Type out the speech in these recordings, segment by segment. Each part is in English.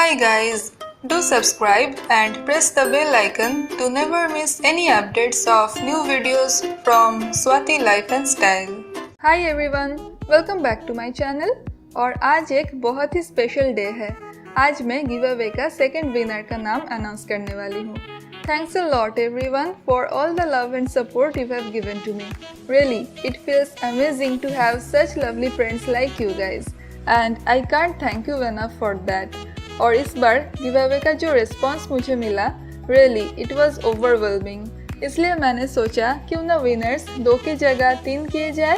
Hi guys, do subscribe and press the bell icon to never miss any updates of new videos from Swati Life and Style. Hi everyone, welcome back to my channel. और आज एक बहुत ही special day है। आज मैं give away का second winner का नाम अनाउंस करने वाली हूँ। Thanks a lot everyone for all the love and support you have given to me. Really, it feels amazing to have such lovely friends like you guys. And I can't thank you enough for that. और इस बार give away का जो response मुझे मिला, really it was overwhelming. इसलिए मैंने सोचा क्यों ना विनर्स 2 की जगह 3 किए जाए।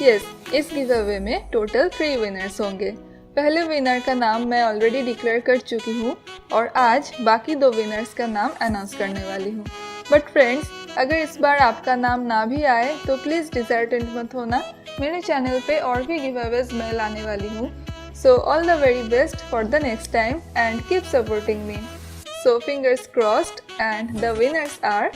यस, इस गिव अवे में टोटल 3 विनर्स होंगे। पहले विनर का नाम मैं ऑलरेडी डिक्लेयर कर चुकी हूँ और आज बाकी 2 विनर्स का नाम अनाउंस करने वाली हूँ। बट फ्रेंड्स, अगर इस बार आपका नाम ना भी आए तो प्लीज़ डिसअपॉइंट मत होना। मेरे चैनल पे और भी गिव अवेज मैं लाने वाली हूँ। So all the very best for the next time and keep supporting me. So fingers crossed, and the winners are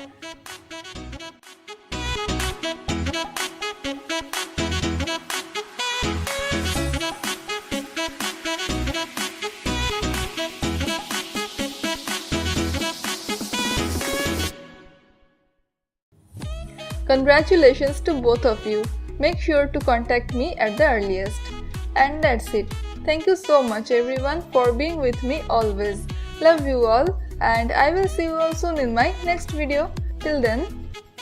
Congratulations to both of you. Make sure to contact me at the earliest. And that's it. Thank you so much everyone for being with me always. Love you all, and I will see you all soon in my next video. Till then,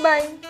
bye.